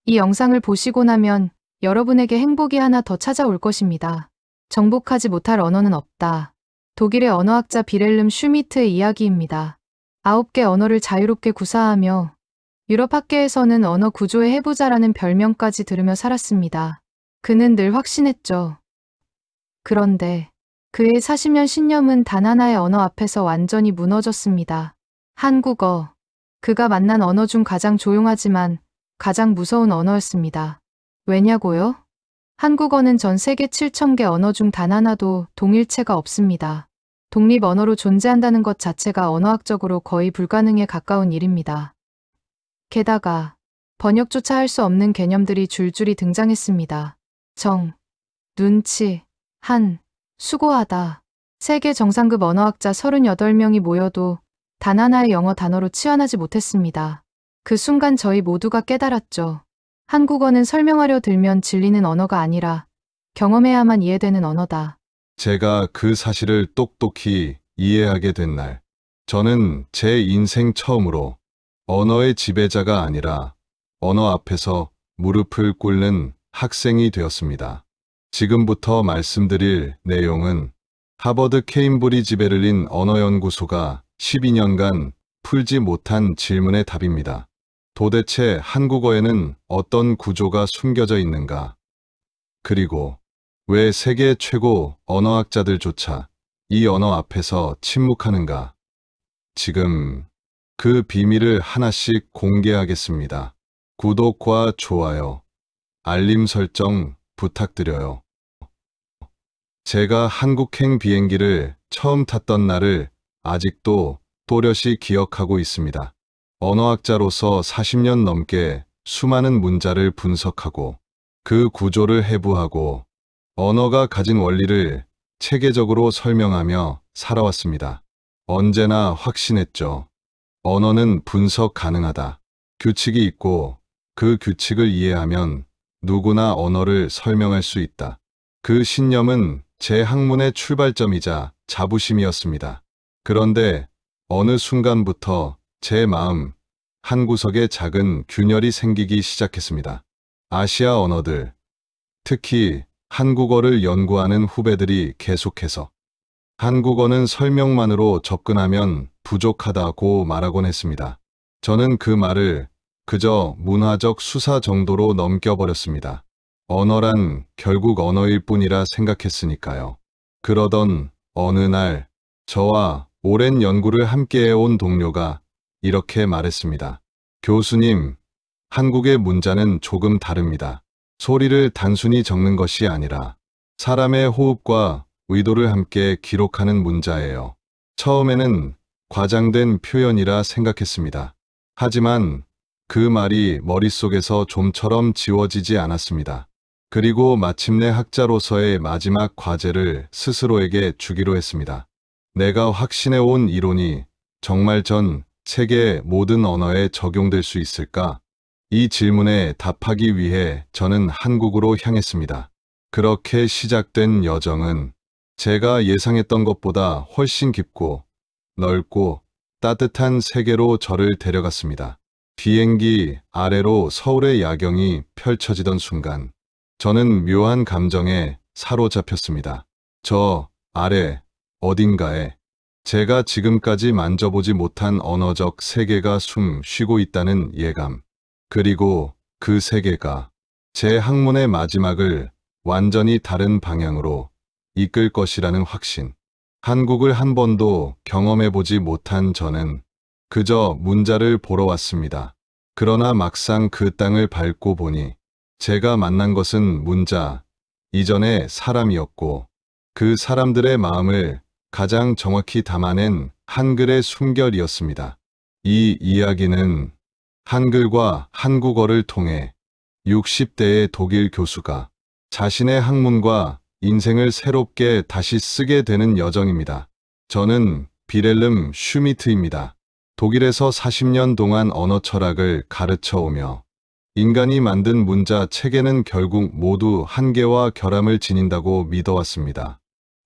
이 영상을 보시고 나면 여러분에게 행복이 하나 더 찾아올 것입니다. 정복하지 못할 언어는 없다. 독일의 언어학자 빌헬름 슈미트의 이야기입니다. 9개 언어를 자유롭게 구사하며 유럽 학계에서는 언어 구조의 해부자라는 별명까지 들으며 살았습니다. 그는 늘 확신했죠. 그런데 그의 40년 신념은 단 하나의 언어 앞에서 완전히 무너졌습니다. 한국어. 그가 만난 언어 중 가장 조용하지만 가장 무서운 언어였습니다. 왜냐고요? 한국어는 전 세계 7,000개 언어 중 단 하나도 동일체가 없습니다. 독립 언어로 존재한다는 것 자체가 언어학적으로 거의 불가능에 가까운 일입니다. 게다가 번역조차 할 수 없는 개념들이 줄줄이 등장했습니다. 정, 눈치, 한, 수고하다. 세계 정상급 언어학자 38명이 모여도 단 하나의 영어 단어로 치환하지 못했습니다. 그 순간 저희 모두가 깨달았죠. 한국어는 설명하려 들면 질리는 언어가 아니라 경험해야만 이해되는 언어다. 제가 그 사실을 똑똑히 이해하게 된 날, 저는 제 인생 처음으로 언어의 지배자가 아니라 언어 앞에서 무릎을 꿇는 학생이 되었습니다. 지금부터 말씀드릴 내용은 하버드 케임브리지 베를린 언어연구소가 12년간 풀지 못한 질문의 답입니다. 도대체 한국어에는 어떤 구조가 숨겨져 있는가? 그리고 왜 세계 최고 언어학자들조차 이 언어 앞에서 침묵하는가? 지금 그 비밀을 하나씩 공개하겠습니다. 구독과 좋아요, 알림 설정 부탁드려요. 제가 한국행 비행기를 처음 탔던 날을 아직도 또렷이 기억하고 있습니다. 언어학자로서 40년 넘게 수많은 문자를 분석하고 그 구조를 해부하고 언어가 가진 원리를 체계적으로 설명하며 살아왔습니다. 언제나 확신했죠. 언어는 분석 가능하다. 규칙이 있고 그 규칙을 이해하면 누구나 언어를 설명할 수 있다. 그 신념은 제 학문의 출발점이자 자부심이었습니다. 그런데 어느 순간부터 제 마음 한구석에 작은 균열이 생기기 시작했습니다. 아시아 언어들, 특히 한국어를 연구하는 후배들이 계속해서 한국어는 설명만으로 접근하면 부족하다고 말하곤 했습니다. 저는 그 말을 그저 문화적 수사 정도로 넘겨버렸습니다. 언어란 결국 언어일 뿐이라 생각했으니까요. 그러던 어느 날 저와 오랜 연구를 함께해온 동료가 이렇게 말했습니다. 교수님, 한국의 문자는 조금 다릅니다. 소리를 단순히 적는 것이 아니라 사람의 호흡과 의도를 함께 기록하는 문자예요. 처음에는 과장된 표현이라 생각했습니다. 하지만 그 말이 머릿속에서 좀처럼 지워지지 않았습니다. 그리고 마침내 학자로서의 마지막 과제를 스스로에게 주기로 했습니다. 내가 확신해온 이론이 정말 전 세계의 모든 언어에 적용될 수 있을까? 이 질문에 답하기 위해 저는 한국으로 향했습니다. 그렇게 시작된 여정은 제가 예상했던 것보다 훨씬 깊고 넓고 따뜻한 세계로 저를 데려갔습니다. 비행기 아래로 서울의 야경이 펼쳐지던 순간 저는 묘한 감정에 사로잡혔습니다. 저 아래 어딘가에 제가 지금까지 만져보지 못한 언어적 세계가 숨 쉬고 있다는 예감. 그리고 그 세계가 제 학문의 마지막을 완전히 다른 방향으로 이끌 것이라는 확신. 한국을 한 번도 경험해보지 못한 저는 그저 문자를 보러 왔습니다. 그러나 막상 그 땅을 밟고 보니 제가 만난 것은 문자 이전의 사람이었고 그 사람들의 마음을 가장 정확히 담아낸 한글의 숨결이었습니다. 이 이야기는 한글과 한국어를 통해 60대의 독일 교수가 자신의 학문과 인생을 새롭게 다시 쓰게 되는 여정입니다. 저는 빌헬름 슈미트입니다. 독일에서 40년 동안 언어 철학을 가르쳐 오며 인간이 만든 문자 체계는 결국 모두 한계와 결함을 지닌다고 믿어왔습니다.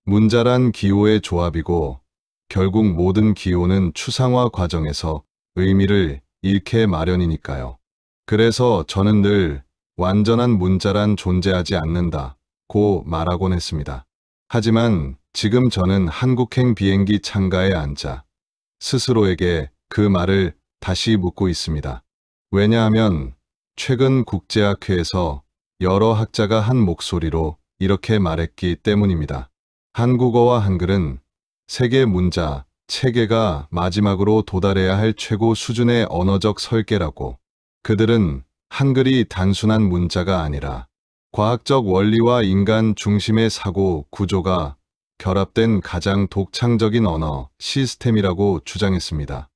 문자란 기호의 조합이고 결국 모든 기호는 추상화 과정에서 의미를 잃게 마련이니까요. 그래서 저는 늘 완전한 문자란 존재하지 않는다고 말하곤 했습니다. 하지만 지금 저는 한국행 비행기 창가에 앉아 스스로에게 그 말을 다시 묻고 있습니다. 왜냐하면 최근 국제학회에서 여러 학자가 한 목소리로 이렇게 말했기 때문입니다. 한국어와 한글은 세계 문자, 체계가 마지막으로 도달해야 할 최고 수준의 언어적 설계라고. 그들은 한글이 단순한 문자가 아니라 과학적 원리와 인간 중심의 사고 구조가 결합된 가장 독창적인 언어 시스템이라고 주장했습니다.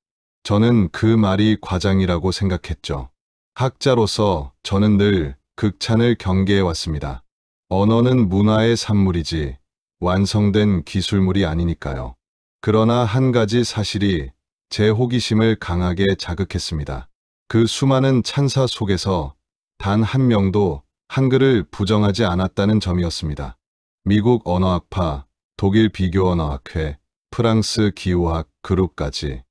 저는 그 말이 과장이라고 생각했죠. 학자로서 저는 늘 극찬을 경계해왔습니다. 언어는 문화의 산물이지 완성된 기술물이 아니니까요. 그러나 한 가지 사실이 제 호기심을 강하게 자극했습니다. 그 수많은 찬사 속에서 단 한 명도 한글을 부정하지 않았다는 점이었습니다. 미국 언어학파, 독일 비교언어학회, 프랑스 기후학 그룹까지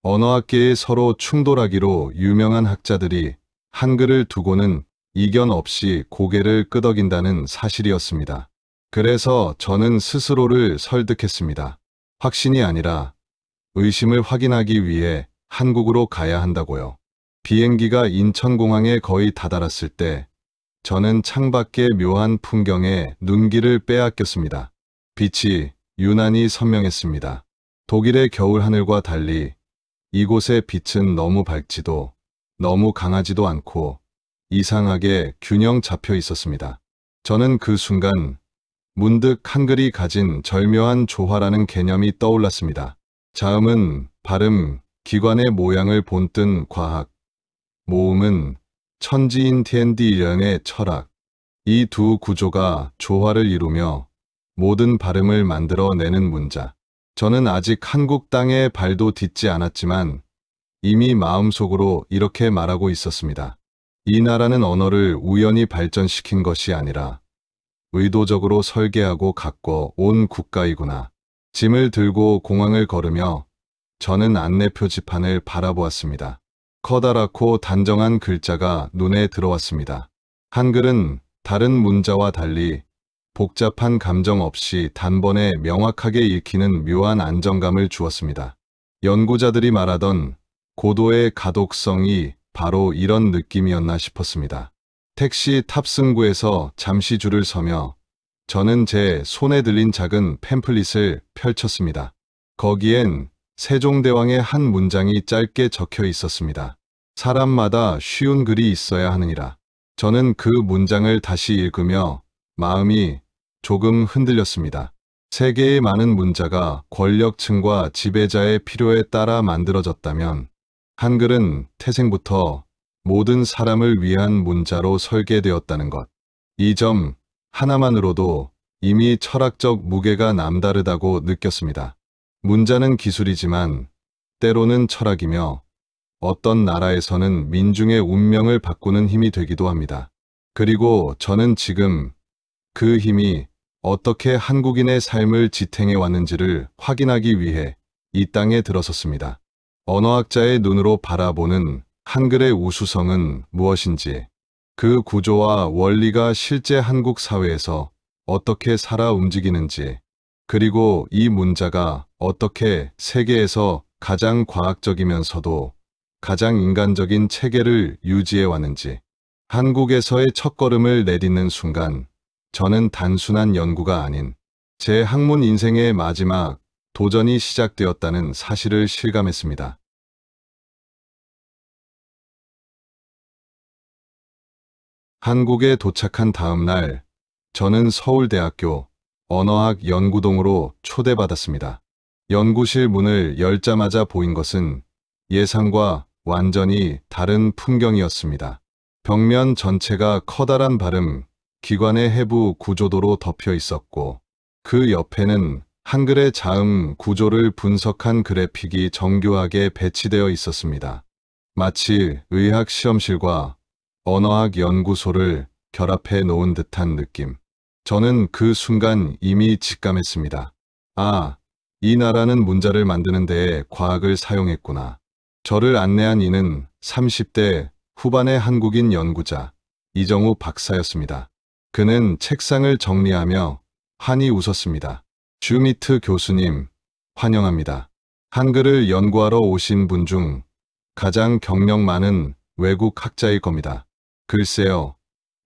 언어학계에 서로 충돌하기로 유명한 학자들이 한글을 두고는 이견 없이 고개를 끄덕인다는 사실이었습니다. 그래서 저는 스스로를 설득했습니다. 확신이 아니라 의심을 확인하기 위해 한국으로 가야 한다고요. 비행기가 인천공항에 거의 다다랐을 때 저는 창밖의 묘한 풍경에 눈길을 빼앗겼습니다. 빛이 유난히 선명했습니다. 독일의 겨울 하늘과 달리 이곳의 빛은 너무 밝지도 너무 강하지도 않고 이상하게 균형 잡혀 있었습니다. 저는 그 순간 문득 한글이 가진 절묘한 조화라는 개념이 떠올랐습니다. 자음은 발음, 기관의 모양을 본뜬 과학, 모음은 천지인 티엔디련의 철학, 이 두 구조가 조화를 이루며 모든 발음을 만들어내는 문자. 저는 아직 한국 땅에 발도 딛지 않았지만 이미 마음속으로 이렇게 말하고 있었습니다. 이 나라는 언어를 우연히 발전시킨 것이 아니라 의도적으로 설계하고 가꿔 온 국가이구나. 짐을 들고 공항을 걸으며 저는 안내 표지판을 바라보았습니다. 커다랗고 단정한 글자가 눈에 들어왔습니다. 한글은 다른 문자와 달리 복잡한 감정 없이 단번에 명확하게 읽히는 묘한 안정감을 주었습니다. 연구자들이 말하던 고도의 가독성이 바로 이런 느낌이었나 싶었습니다. 택시 탑승구에서 잠시 줄을 서며 저는 제 손에 들린 작은 팸플릿을 펼쳤습니다. 거기엔 세종대왕의 한 문장이 짧게 적혀 있었습니다. 사람마다 쉬운 글이 있어야 하느니라. 저는 그 문장을 다시 읽으며 마음이 조금 흔들렸습니다. 세계의 많은 문자가 권력층과 지배자의 필요에 따라 만들어졌다면 한글은 태생부터 모든 사람을 위한 문자로 설계되었다는 것. 이 점 하나만으로도 이미 철학적 무게가 남다르다고 느꼈습니다. 문자는 기술이지만 때로는 철학이며 어떤 나라에서는 민중의 운명을 바꾸는 힘이 되기도 합니다. 그리고 저는 지금 그 힘이 어떻게 한국인의 삶을 지탱해 왔는지를 확인하기 위해 이 땅에 들어섰습니다. 언어학자의 눈으로 바라보는 한글의 우수성은 무엇인지, 그 구조와 원리가 실제 한국 사회에서 어떻게 살아 움직이는지, 그리고 이 문자가 어떻게 세계에서 가장 과학적이면서도 가장 인간적인 체계를 유지해 왔는지. 한국에서의 첫걸음을 내딛는 순간 저는 단순한 연구가 아닌 제 학문 인생의 마지막 도전이 시작되었다는 사실을 실감했습니다. 한국에 도착한 다음 날, 저는 서울대학교 언어학 연구동으로 초대받았습니다. 연구실 문을 열자마자 보인 것은 예상과 완전히 다른 풍경이었습니다. 벽면 전체가 커다란 발음, 기관의 해부 구조도로 덮여 있었고 그 옆에는 한글의 자음 구조를 분석한 그래픽이 정교하게 배치되어 있었습니다. 마치 의학 시험실과 언어학 연구소를 결합해 놓은 듯한 느낌. 저는 그 순간 이미 직감했습니다. 아, 이 나라는 문자를 만드는 데에 과학을 사용했구나. 저를 안내한 이는 30대 후반의 한국인 연구자, 이정우 박사였습니다. 그는 책상을 정리하며 환히 웃었습니다. 슈미트 교수님, 환영합니다. 한글을 연구하러 오신 분 중 가장 경력 많은 외국 학자일 겁니다. 글쎄요,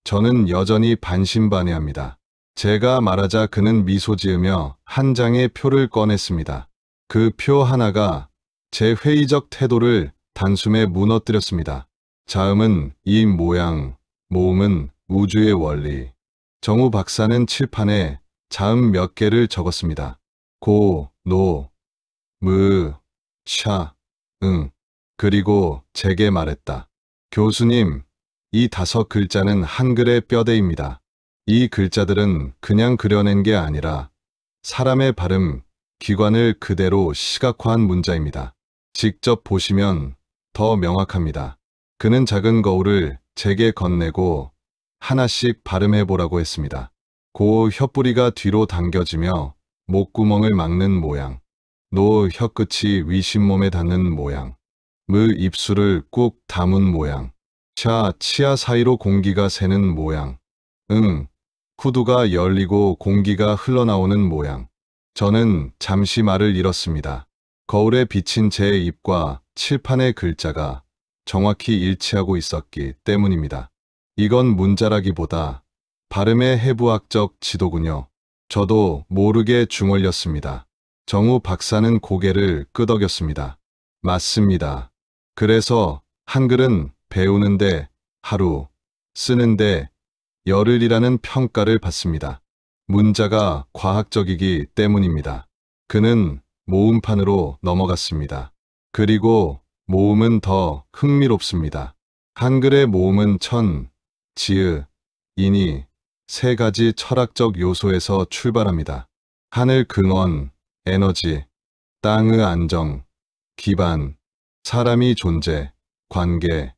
저는 여전히 반신반의합니다. 제가 말하자 그는 미소 지으며 한 장의 표를 꺼냈습니다. 그 표 하나가 제 회의적 태도를 단숨에 무너뜨렸습니다. 자음은 이 모양, 모음은 우주의 원리. 정우 박사는 칠판에 자음 몇 개를 적었습니다. 고, 노, 무, 샤, 응. 그리고 제게 말했다. 교수님, 이 5글자는 한글의 뼈대입니다. 이 글자들은 그냥 그려낸 게 아니라 사람의 발음, 기관을 그대로 시각화한 문자입니다. 직접 보시면 더 명확합니다. 그는 작은 거울을 제게 건네고 하나씩 발음해보라고 했습니다. 고 혀뿌리가 뒤로 당겨지며 목구멍을 막는 모양. 노 혀끝이 위심몸에 닿는 모양. 무 입술을 꾹 다문 모양. 샤 치아 사이로 공기가 새는 모양. 응 후두가 열리고 공기가 흘러나오는 모양. 저는 잠시 말을 잃었습니다. 거울에 비친 제 입과 칠판의 글자가 정확히 일치하고 있었기 때문입니다. 이건 문자라기보다 발음의 해부학적 지도군요. 저도 모르게 중얼렸습니다. 정우 박사는 고개를 끄덕였습니다. 맞습니다. 그래서 한글은 배우는데 하루, 쓰는데 열흘이라는 평가를 받습니다. 문자가 과학적이기 때문입니다. 그는 모음판으로 넘어갔습니다. 그리고 모음은 더 흥미롭습니다. 한글의 모음은 천, 지읒, 인이 3가지 철학적 요소에서 출발합니다. 하늘 근원, 에너지, 땅의 안정, 기반, 사람이 존재, 관계,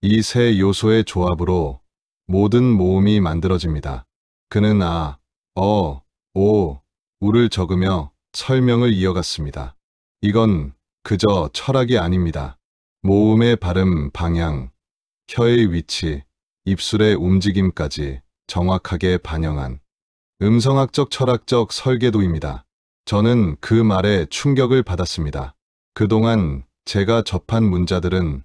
이 3 요소의 조합으로 모든 모음이 만들어집니다. 그는 아, 어, 오, 우를 적으며 설명을 이어갔습니다. 이건 그저 철학이 아닙니다. 모음의 발음, 방향, 혀의 위치, 입술의 움직임까지 정확하게 반영한 음성학적 철학적 설계도입니다. 저는 그 말에 충격을 받았습니다. 그동안 제가 접한 문자들은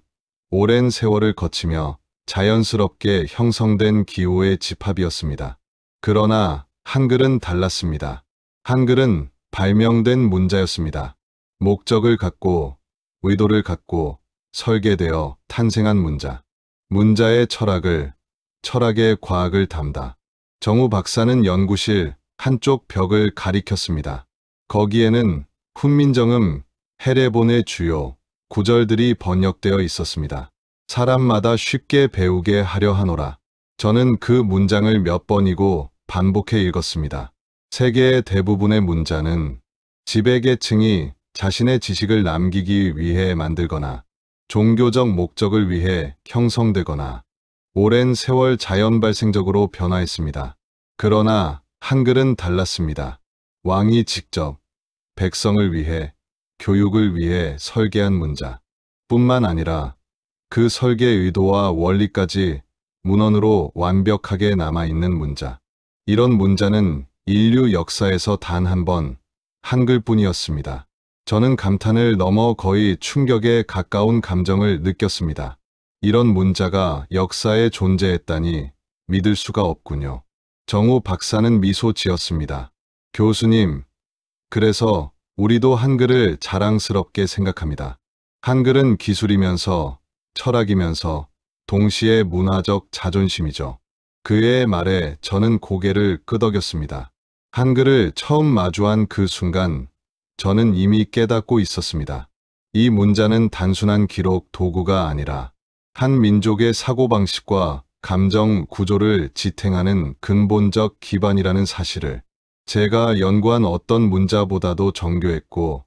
오랜 세월을 거치며 자연스럽게 형성된 기호의 집합이었습니다. 그러나 한글은 달랐습니다. 한글은 발명된 문자였습니다. 목적을 갖고, 의도를 갖고 설계되어 탄생한 문자. 문자의 철학을, 철학의 과학을 담다. 정우 박사는 연구실 한쪽 벽을 가리켰습니다. 거기에는 훈민정음, 해례본의 주요 구절들이 번역되어 있었습니다. 사람마다 쉽게 배우게 하려 하노라. 저는 그 문장을 몇 번이고 반복해 읽었습니다. 세계의 대부분의 문자는 지배계층이 자신의 지식을 남기기 위해 만들거나 종교적 목적을 위해 형성되거나 오랜 세월 자연 발생적으로 변화했습니다. 그러나 한글은 달랐습니다. 왕이 직접 백성을 위해, 교육을 위해 설계한 문자 뿐만 아니라 그 설계 의도와 원리까지 문헌으로 완벽하게 남아있는 문자. 이런 문자는 인류 역사에서 단 한 번 한글뿐이었습니다. 저는 감탄을 넘어 거의 충격에 가까운 감정을 느꼈습니다. 이런 문자가 역사에 존재했다니 믿을 수가 없군요. 정우 박사는 미소 지었습니다. 교수님, 그래서 우리도 한글을 자랑스럽게 생각합니다. 한글은 기술이면서 철학이면서 동시에 문화적 자존심이죠. 그의 말에 저는 고개를 끄덕였습니다. 한글을 처음 마주한 그 순간 저는 이미 깨닫고 있었습니다. 이 문자는 단순한 기록 도구가 아니라 한 민족의 사고방식과 감정 구조를 지탱하는 근본적 기반이라는 사실을 제가 연구한 어떤 문자보다도 정교했고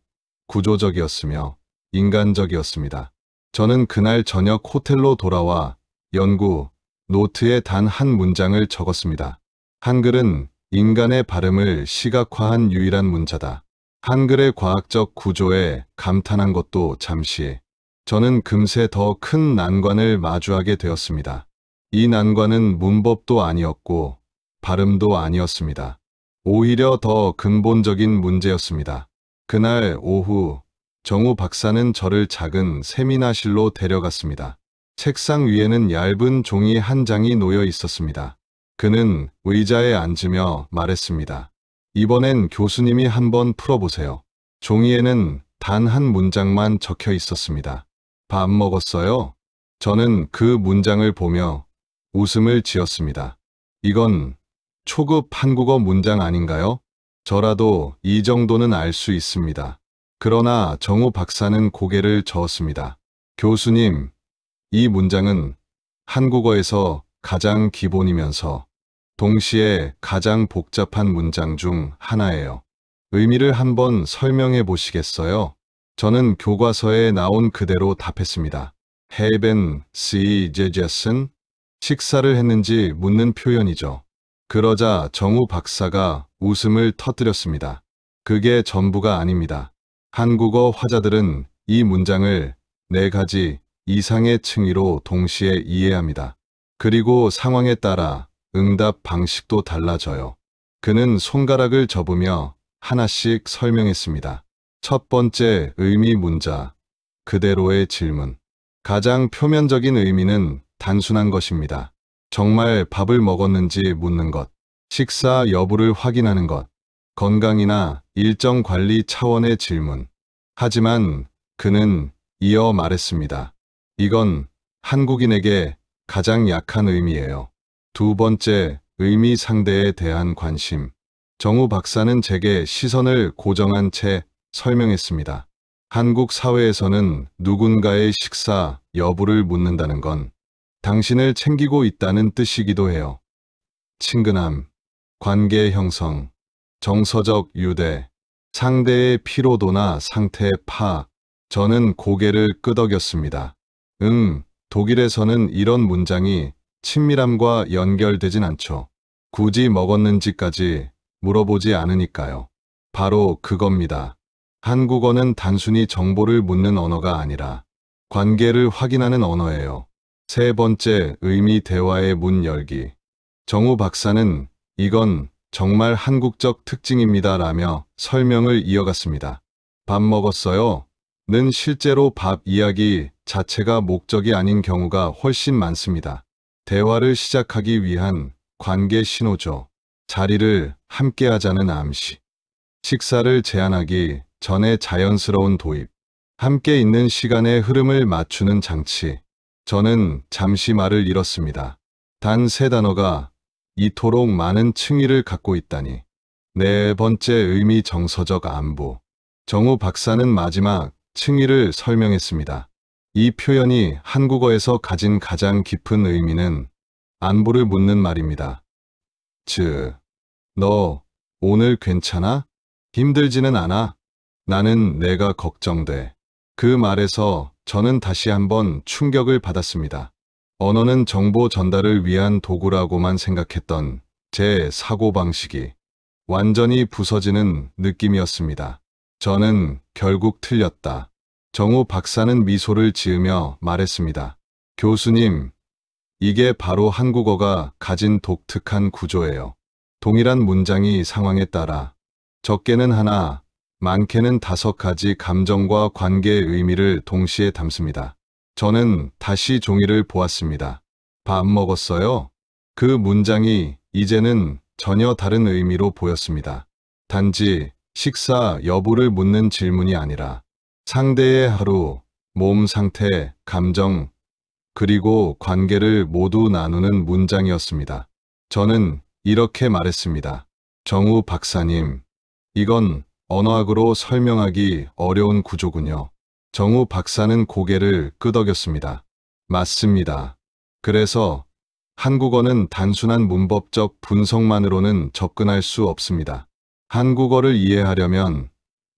구조적이었으며 인간적이었습니다. 저는 그날 저녁 호텔로 돌아와 연구 노트에 단 한 문장을 적었습니다. 한글은 인간의 발음을 시각화한 유일한 문자다. 한글의 과학적 구조에 감탄한 것도 잠시. 저는 금세 더 큰 난관을 마주하게 되었습니다. 이 난관은 문법도 아니었고 발음도 아니었습니다. 오히려 더 근본적인 문제였습니다. 그날 오후 정우 박사는 저를 작은 세미나실로 데려갔습니다. 책상 위에는 얇은 종이 한 장이 놓여 있었습니다. 그는 의자에 앉으며 말했습니다. 이번엔 교수님이 한번 풀어보세요. 종이에는 단 한 문장만 적혀 있었습니다. 밥 먹었어요? 저는 그 문장을 보며 웃음을 지었습니다. 이건 초급 한국어 문장 아닌가요? 저라도 이 정도는 알 수 있습니다. 그러나 정우 박사는 고개를 저었습니다. 교수님, 이 문장은 한국어에서 가장 기본이면서 동시에 가장 복잡한 문장 중 하나예요. 의미를 한번 설명해 보시겠어요? 저는 교과서에 나온 그대로 답했습니다. Haben Sie gegessen? 식사를 했는지 묻는 표현이죠. 그러자 정우 박사가 웃음을 터뜨렸습니다. 그게 전부가 아닙니다. 한국어 화자들은 이 문장을 4가지 이상의 층위로 동시에 이해합니다. 그리고 상황에 따라 응답 방식도 달라져요. 그는 손가락을 접으며 하나씩 설명했습니다. 첫 번째 의미 문자, 그대로의 질문. 가장 표면적인 의미는 단순한 것입니다. 정말 밥을 먹었는지 묻는 것, 식사 여부를 확인하는 것, 건강이나 일정 관리 차원의 질문. 하지만 그는 이어 말했습니다. 이건 한국인에게 가장 약한 의미예요. 두 번째, 의미 상대에 대한 관심. 정우 박사는 제게 시선을 고정한 채 설명했습니다. 한국 사회에서는 누군가의 식사 여부를 묻는다는 건 당신을 챙기고 있다는 뜻이기도 해요. 친근함, 관계 형성, 정서적 유대, 상대의 피로도나 상태 파악. 저는 고개를 끄덕였습니다. 독일에서는 이런 문장이 친밀함과 연결되진 않죠. 굳이 먹었는지까지 물어보지 않으니까요. 바로 그겁니다. 한국어는 단순히 정보를 묻는 언어가 아니라 관계를 확인하는 언어예요. 세 번째, 의미 대화의 문 열기. 정우 박사는 이건 정말 한국적 특징입니다 라며 설명을 이어갔습니다. 밥 먹었어요? 는 실제로 밥 이야기 자체가 목적이 아닌 경우가 훨씬 많습니다. 대화를 시작하기 위한 관계 신호죠. 자리를 함께 하자는 암시. 식사를 제한하기 전에 자연스러운 도입. 함께 있는 시간의 흐름을 맞추는 장치. 저는 잠시 말을 잃었습니다. 단 3단어가 이토록 많은 층위를 갖고 있다니. 네 번째, 의미 정서적 안부. 정우 박사는 마지막 층위를 설명했습니다. 이 표현이 한국어에서 가진 가장 깊은 의미는 안부를 묻는 말입니다. 즉, 너 오늘 괜찮아? 힘들지는 않아? 나는 내가 걱정돼. 그 말에서 저는 다시 한번 충격을 받았습니다. 언어는 정보 전달을 위한 도구라고만 생각했던 제 사고방식이 완전히 부서지는 느낌이었습니다. 저는 결국 틀렸다. 정우 박사는 미소를 지으며 말했습니다. 교수님, 이게 바로 한국어가 가진 독특한 구조예요. 동일한 문장이 상황에 따라 적게는 하나, 많게는 5가지 감정과 관계의 의미를 동시에 담습니다. 저는 다시 종이를 보았습니다. 밥 먹었어요? 그 문장이 이제는 전혀 다른 의미로 보였습니다. 단지 식사 여부를 묻는 질문이 아니라 상대의 하루, 몸 상태, 감정, 그리고 관계를 모두 나누는 문장이었습니다. 저는 이렇게 말했습니다. 정우 박사님, 이건 언어학으로 설명하기 어려운 구조군요. 정우 박사는 고개를 끄덕였습니다. 맞습니다. 그래서 한국어는 단순한 문법적 분석만으로는 접근할 수 없습니다. 한국어를 이해하려면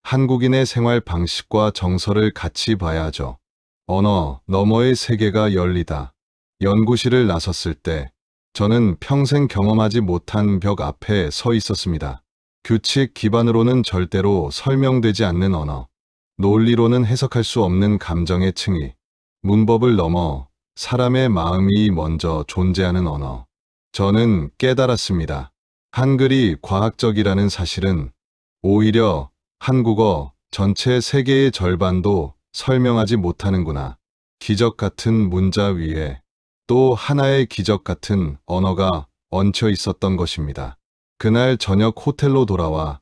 한국인의 생활 방식과 정서를 같이 봐야 하죠. 언어 너머의 세계가 열리다. 연구실을 나섰을 때 저는 평생 경험하지 못한 벽 앞에 서 있었습니다. 규칙 기반으로는 절대로 설명되지 않는 언어, 논리로는 해석할 수 없는 감정의 층위, 문법을 넘어 사람의 마음이 먼저 존재하는 언어. 저는 깨달았습니다. 한글이 과학적이라는 사실은 오히려 한국어 전체 세계의 절반도 설명하지 못하는구나. 기적 같은 문자 위에 또 하나의 기적 같은 언어가 얹혀 있었던 것입니다. 그날 저녁 호텔로 돌아와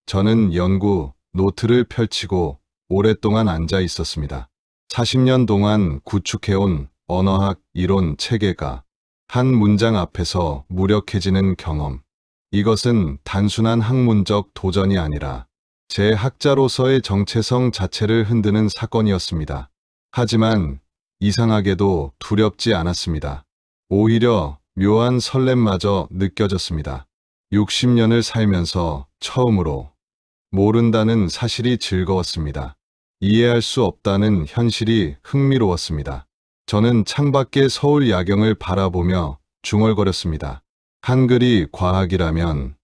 저는 연구 노트를 펼치고 오랫동안 앉아 있었습니다. 40년 동안 구축해온 언어학 이론 체계가 한 문장 앞에서 무력해지는 경험. 이것은 단순한 학문적 도전이 아니라 제 학자로서의 정체성 자체를 흔드는 사건이었습니다. 하지만 이상하게도 두렵지 않았습니다. 오히려 묘한 설렘마저 느껴졌습니다. 60년을 살면서 처음으로 모른다는 사실이 즐거웠습니다. 이해할 수 없다는 현실이 흥미로웠습니다. 저는 창밖의 서울 야경을 바라보며 중얼거렸습니다. 한글이 과학이라면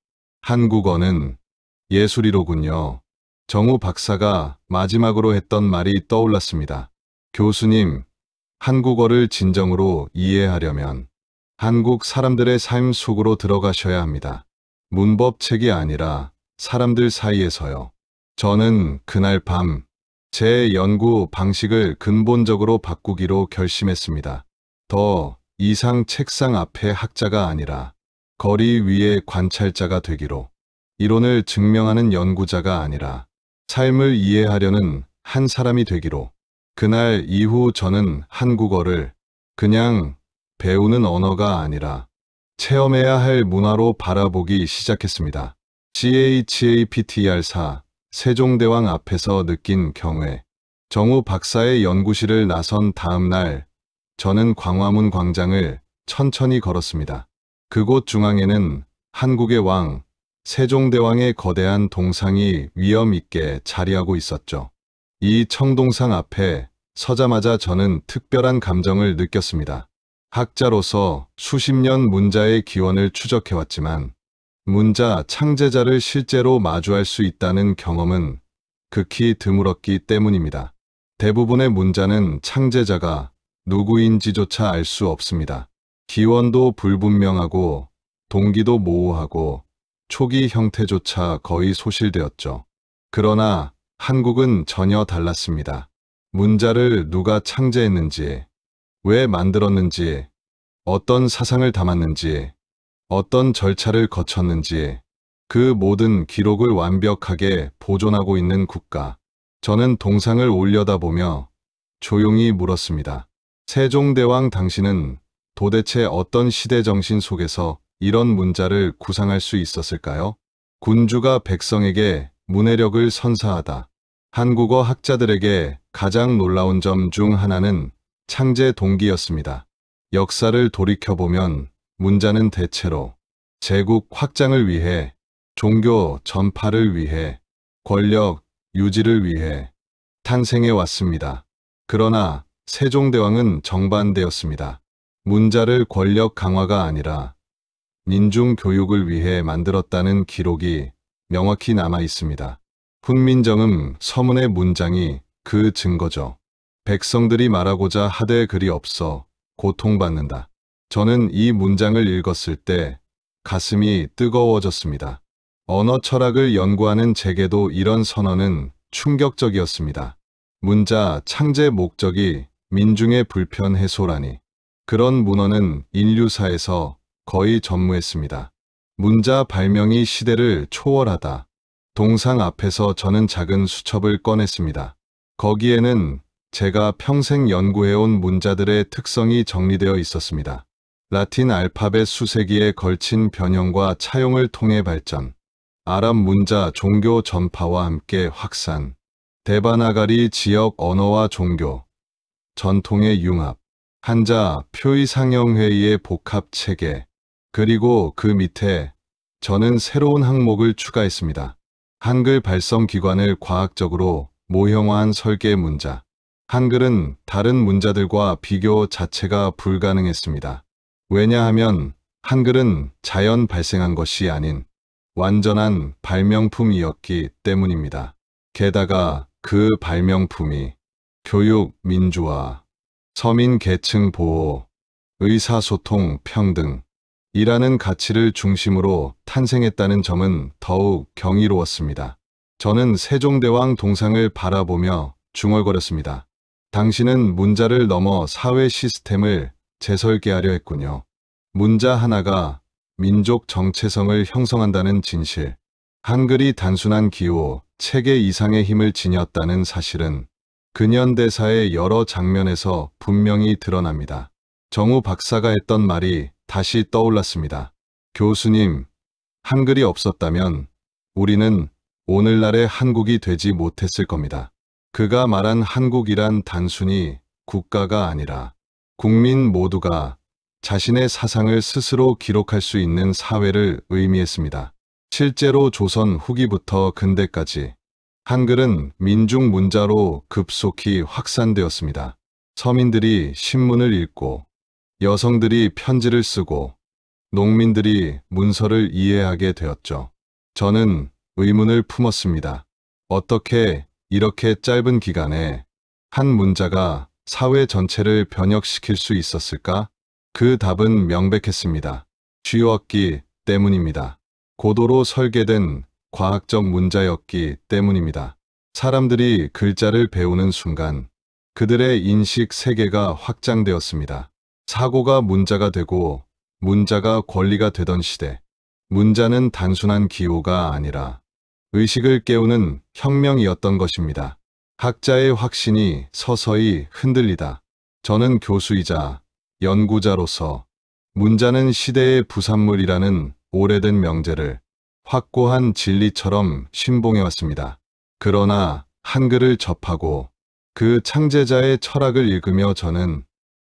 한국어는 예술이로군요. 정우 박사가 마지막으로 했던 말이 떠올랐습니다. 교수님, 한국어를 진정으로 이해하려면 한국 사람들의 삶 속으로 들어가셔야 합니다. 문법책이 아니라 사람들 사이에서요. 저는 그날 밤 제 연구 방식을 근본적으로 바꾸기로 결심했습니다. 더 이상 책상 앞의 학자가 아니라 거리 위의 관찰자가 되기로. 이론을 증명하는 연구자가 아니라 삶을 이해하려는 한 사람이 되기로. 그날 이후 저는 한국어를 그냥 배우는 언어가 아니라 체험해야 할 문화로 바라보기 시작했습니다. CHAPTR4 세종대왕 앞에서 느낀 경외. 정우 박사의 연구실을 나선 다음 날 저는 광화문 광장을 천천히 걸었습니다. 그곳 중앙에는 한국의 왕, 세종대왕의 거대한 동상이 위엄 있게 자리하고 있었죠. 이 청동상 앞에 서자마자 저는 특별한 감정을 느꼈습니다. 학자로서 수십 년 문자의 기원을 추적해왔지만 문자 창제자를 실제로 마주할 수 있다는 경험은 극히 드물었기 때문입니다. 대부분의 문자는 창제자가 누구인지조차 알 수 없습니다. 기원도 불분명하고 동기도 모호하고 초기 형태조차 거의 소실되었죠. 그러나 한국은 전혀 달랐습니다. 문자를 누가 창제했는지, 왜 만들었는지, 어떤 사상을 담았는지, 어떤 절차를 거쳤는지 그 모든 기록을 완벽하게 보존하고 있는 국가. 저는 동상을 올려다보며 조용히 물었습니다. 세종대왕 당신은 도대체 어떤 시대 정신 속에서 이런 문자를 구상할 수 있었을까요? 군주가 백성에게 문해력을 선사하다. 한국어 학자들에게 가장 놀라운 점 중 하나는 창제 동기였습니다. 역사를 돌이켜보면 문자는 대체로 제국 확장을 위해, 종교 전파를 위해, 권력 유지를 위해 탄생해 왔습니다. 그러나 세종대왕은 정반대였습니다. 문자를 권력 강화가 아니라 민중 교육을 위해 만들었다는 기록이 명확히 남아 있습니다. 훈민정음 서문의 문장이 그 증거죠. 백성들이 말하고자 하되 글이 없어 고통받는다. 저는 이 문장을 읽었을 때 가슴이 뜨거워졌습니다. 언어 철학을 연구하는 제게도 이런 선언은 충격적이었습니다. 문자 창제 목적이 민중의 불편 해소라니. 그런 문헌은 인류사에서 거의 전무했습니다. 문자 발명이 시대를 초월하다. 동상 앞에서 저는 작은 수첩을 꺼냈습니다. 거기에는 제가 평생 연구해온 문자들의 특성이 정리되어 있었습니다. 라틴 알파벳 수세기에 걸친 변형과 차용을 통해 발전, 아랍 문자 종교 전파와 함께 확산, 데바나가리 지역 언어와 종교, 전통의 융합, 한자 표의 상형회의의 복합 체계, 그리고 그 밑에 저는 새로운 항목을 추가했습니다. 한글 발성 기관을 과학적으로 모형화한 설계 문자. 한글은 다른 문자들과 비교 자체가 불가능했습니다. 왜냐하면 한글은 자연 발생한 것이 아닌 완전한 발명품이었기 때문입니다. 게다가 그 발명품이 교육, 민주화, 서민 계층 보호, 의사소통, 평등, 이라는 가치를 중심으로 탄생했다는 점은 더욱 경이로웠습니다. 저는 세종대왕 동상을 바라보며 중얼거렸습니다. 당신은 문자를 넘어 사회 시스템을 재설계하려 했군요. 문자 하나가 민족 정체성을 형성한다는 진실, 한글이 단순한 기호, 체계 이상의 힘을 지녔다는 사실은 근현대사의 여러 장면에서 분명히 드러납니다. 정우 박사가 했던 말이 다시 떠올랐습니다. 교수님, 한글이 없었다면 우리는 오늘날의 한국이 되지 못했을 겁니다. 그가 말한 한국이란 단순히 국가가 아니라 국민 모두가 자신의 사상을 스스로 기록할 수 있는 사회를 의미했습니다. 실제로 조선 후기부터 근대까지 한글은 민중 문자로 급속히 확산되었습니다. 서민들이 신문을 읽고, 여성들이 편지를 쓰고, 농민들이 문서를 이해하게 되었죠. 저는 의문을 품었습니다. 어떻게 이렇게 짧은 기간에 한 문자가 사회 전체를 변혁시킬 수 있었을까? 그 답은 명백했습니다. 쥐었기 때문입니다. 고도로 설계된 과학적 문자였기 때문입니다. 사람들이 글자를 배우는 순간 그들의 인식 세계가 확장되었습니다. 사고가 문자가 되고 문자가 권리가 되던 시대, 문자는 단순한 기호가 아니라 의식을 깨우는 혁명이었던 것입니다. 학자의 확신이 서서히 흔들리다. 저는 교수이자 연구자로서 문자는 시대의 부산물이라는 오래된 명제를 확고한 진리처럼 신봉해왔습니다. 그러나 한글을 접하고 그 창제자의 철학을 읽으며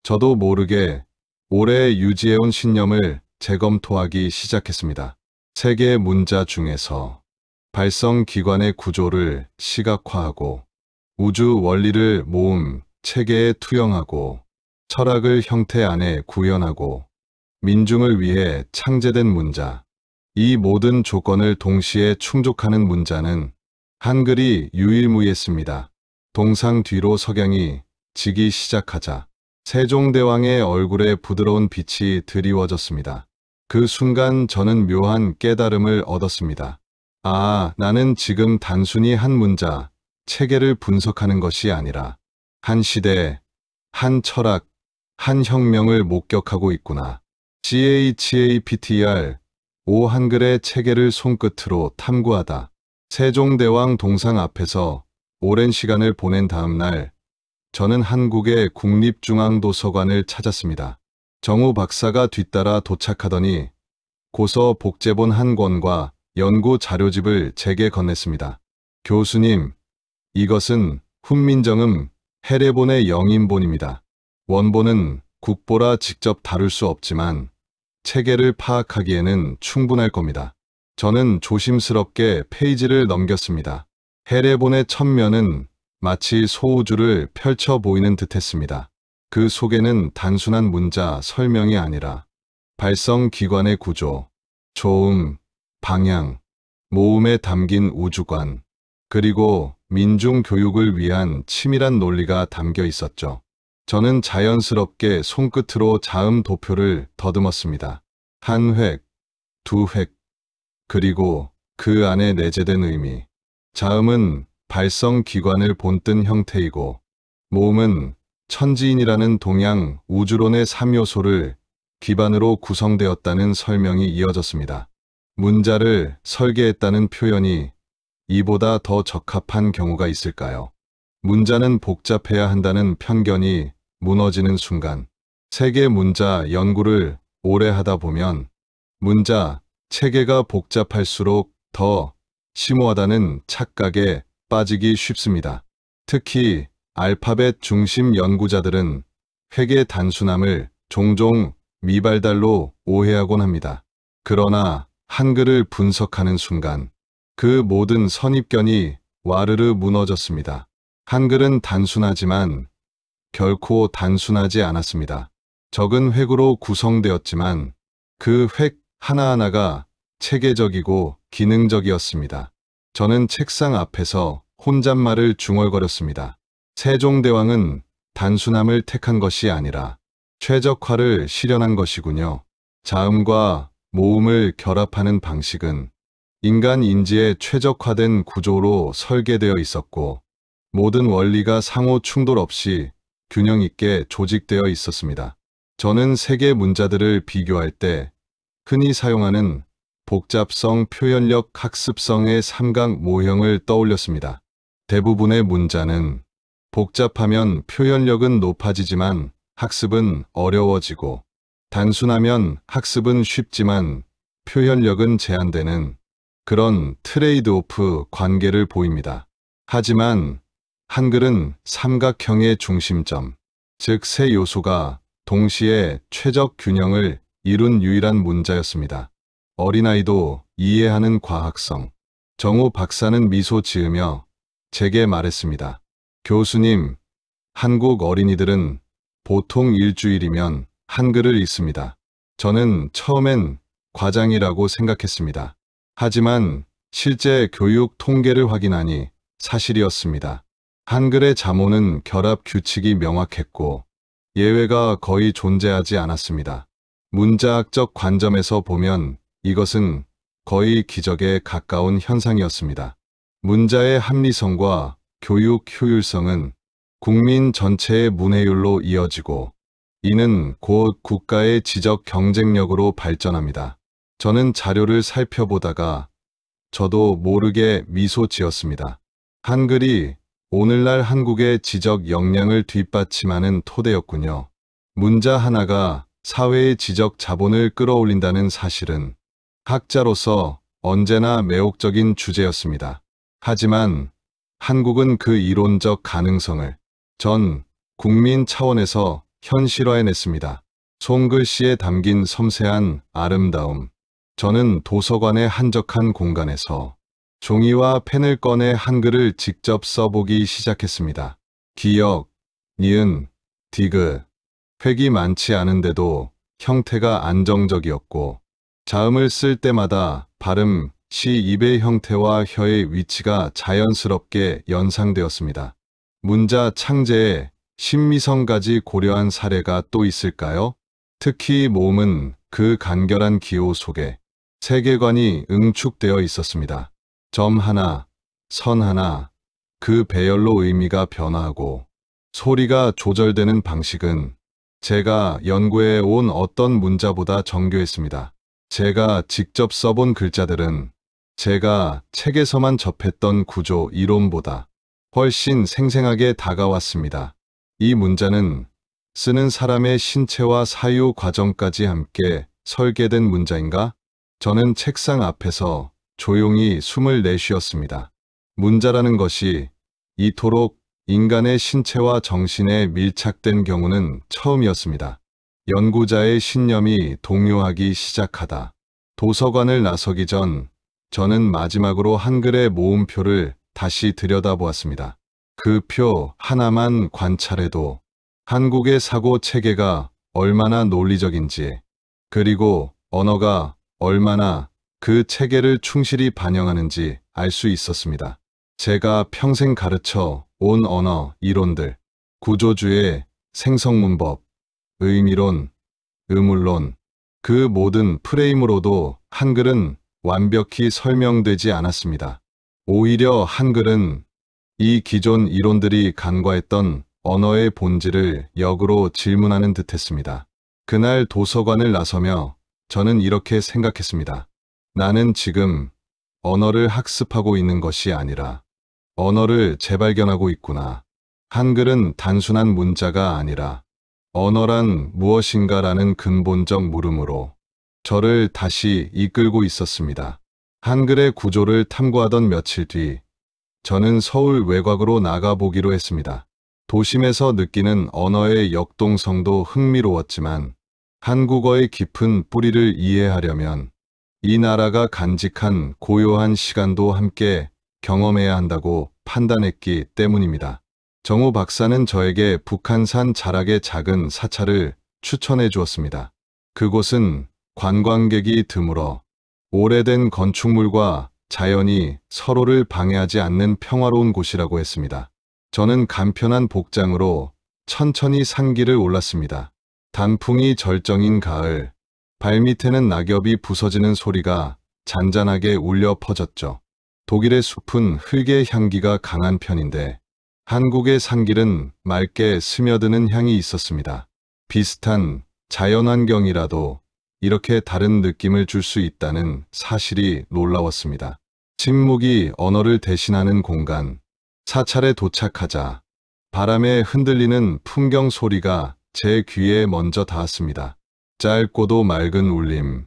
저도 모르게 오래 유지해온 신념을 재검토하기 시작했습니다. 세계의 문자 중에서 발성기관의 구조를 시각화하고 우주 원리를 모음 체계에 투영하고 철학을 형태 안에 구현하고 민중을 위해 창제된 문자, 이 모든 조건을 동시에 충족하는 문자는 한글이 유일무이했습니다. 동상 뒤로 석양이 지기 시작하자 세종대왕의 얼굴에 부드러운 빛이 드리워졌습니다. 그 순간 저는 묘한 깨달음을 얻었습니다. 아, 나는 지금 단순히 한 문자, 체계를 분석하는 것이 아니라 한 시대, 한 철학, 한 혁명을 목격하고 있구나. CHAPTR 오 한글의 체계를 손끝으로 탐구하다. 세종대왕 동상 앞에서 오랜 시간을 보낸 다음 날, 저는 한국의 국립중앙도서관을 찾았습니다. 정우 박사가 뒤따라 도착하더니 고서 복제본 한 권과 연구 자료집을 제게 건넸습니다. 교수님, 이것은 훈민정음 해례본의 영인본입니다. 원본은 국보라 직접 다룰 수 없지만 체계를 파악하기에는 충분할 겁니다. 저는 조심스럽게 페이지를 넘겼습니다. 해례본의 첫면은 마치 소우주를 펼쳐 보이는 듯했습니다. 그 속에는 단순한 문자 설명이 아니라 발성기관의 구조, 조음, 방향, 모음에 담긴 우주관, 그리고 민중 교육을 위한 치밀한 논리가 담겨 있었죠. 저는 자연스럽게 손끝으로 자음 도표를 더듬었습니다. 한 획, 두 획, 그리고 그 안에 내재된 의미. 자음은 발성기관을 본뜬 형태이고, 모음은 천지인이라는 동양 우주론의 3요소를 기반으로 구성되었다는 설명이 이어졌습니다. 문자를 설계했다는 표현이 이보다 더 적합한 경우가 있을까요? 문자는 복잡해야 한다는 편견이 무너지는 순간, 세계 문자 연구를 오래 하다 보면 문자 체계가 복잡할수록 더 심오하다는 착각에 빠지기 쉽습니다. 특히 알파벳 중심 연구자들은 획의 단순함을 종종 미발달로 오해하곤 합니다. 그러나 한글을 분석하는 순간 그 모든 선입견이 와르르 무너졌습니다. 한글은 단순하지만 결코 단순하지 않았습니다. 적은 획으로 구성되었지만 그 획 하나하나가 체계적이고 기능적이었습니다. 저는 책상 앞에서 혼잣말을 중얼거렸습니다. 세종대왕은 단순함을 택한 것이 아니라 최적화를 실현한 것이군요. 자음과 모음을 결합하는 방식은 인간 인지의 최적화된 구조로 설계되어 있었고, 모든 원리가 상호 충돌 없이 균형 있게 조직되어 있었습니다. 저는 세계 문자들을 비교할 때 흔히 사용하는 복잡성, 표현력, 학습성의 삼각 모형을 떠올렸습니다. 대부분의 문자는 복잡하면 표현력은 높아지지만 학습은 어려워지고, 단순하면 학습은 쉽지만 표현력은 제한되는 그런 트레이드오프 관계를 보입니다. 하지만 한글은 삼각형의 중심점, 즉 세 요소가 동시에 최적 균형을 이룬 유일한 문자였습니다. 어린아이도 이해하는 과학성. 정호 박사는 미소 지으며 제게 말했습니다. 교수님, 한국 어린이들은 보통 일주일이면 한글을 읽습니다. 저는 처음엔 과장이라고 생각했습니다. 하지만 실제 교육 통계를 확인하니 사실이었습니다. 한글의 잠오는 결합 규칙이 명확했고 예외가 거의 존재하지 않았습니다. 문자학적 관점에서 보면 이것은 거의 기적에 가까운 현상이었습니다. 문자의 합리성과 교육 효율성은 국민 전체의 문해율로 이어지고, 이는 곧 국가의 지적 경쟁력으로 발전합니다. 저는 자료를 살펴보다가 저도 모르게 미소 지었습니다. 한글이 오늘날 한국의 지적 역량을 뒷받침하는 토대였군요. 문자 하나가 사회의 지적 자본을 끌어올린다는 사실은 학자로서 언제나 매혹적인 주제였습니다. 하지만 한국은 그 이론적 가능성을 전 국민 차원에서 현실화해냈습니다. 손글씨에 담긴 섬세한 아름다움. 저는 도서관의 한적한 공간에서 종이와 펜을 꺼내 한글을 직접 써보기 시작했습니다. 기역, 니은, 디귿, 획이 많지 않은데도 형태가 안정적이었고, 자음을 쓸 때마다 발음, 시, 입의 형태와 혀의 위치가 자연스럽게 연상되었습니다. 문자 창제에 신미성까지 고려한 사례가 또 있을까요? 특히 모음은 그 간결한 기호 속에 세계관이 응축되어 있었습니다. 점 하나, 선 하나, 그 배열로 의미가 변화하고 소리가 조절되는 방식은 제가 연구해 온 어떤 문자보다 정교했습니다. 제가 직접 써본 글자들은 제가 책에서만 접했던 구조 이론보다 훨씬 생생하게 다가왔습니다. 이 문자는 쓰는 사람의 신체와 사유 과정까지 함께 설계된 문자인가? 저는 책상 앞에서 조용히 숨을 내쉬었습니다. 문자라는 것이 이토록 인간의 신체와 정신에 밀착된 경우는 처음이었습니다. 연구자의 신념이 동요하기 시작하다. 도서관을 나서기 전 저는 마지막으로 한글의 모음표를 다시 들여다보았습니다. 그 표 하나만 관찰해도 한국의 사고 체계가 얼마나 논리적인지, 그리고 언어가 얼마나 그 체계를 충실히 반영하는지 알 수 있었습니다. 제가 평생 가르쳐 온 언어 이론들, 구조주의, 생성문법, 의미론, 의문론, 그 모든 프레임으로도 한글은 완벽히 설명되지 않았습니다. 오히려 한글은 이 기존 이론들이 간과했던 언어의 본질을 역으로 질문하는 듯했습니다. 그날 도서관을 나서며 저는 이렇게 생각했습니다. 나는 지금 언어를 학습하고 있는 것이 아니라 언어를 재발견하고 있구나. 한글은 단순한 문자가 아니라 언어란 무엇인가라는 근본적 물음으로 저를 다시 이끌고 있었습니다. 한글의 구조를 탐구하던 며칠 뒤 저는 서울 외곽으로 나가보기로 했습니다. 도심에서 느끼는 언어의 역동성도 흥미로웠지만 한국어의 깊은 뿌리를 이해하려면 이 나라가 간직한 고요한 시간도 함께 경험해야 한다고 판단했기 때문입니다. 정호 박사는 저에게 북한산 자락의 작은 사찰을 추천해 주었습니다. 그곳은 관광객이 드물어 오래된 건축물과 자연이 서로를 방해하지 않는 평화로운 곳이라고 했습니다. 저는 간편한 복장으로 천천히 산길을 올랐습니다. 단풍이 절정인 가을, 발밑에는 낙엽이 부서지는 소리가 잔잔하게 울려 퍼졌죠. 독일의 숲은 흙의 향기가 강한 편인데 한국의 산길은 맑게 스며드는 향이 있었습니다. 비슷한 자연환경이라도 이렇게 다른 느낌을 줄 수 있다는 사실이 놀라웠습니다. 침묵이 언어를 대신하는 공간. 사찰에 도착하자 바람에 흔들리는 풍경 소리가 제 귀에 먼저 닿았습니다. 짧고도 맑은 울림.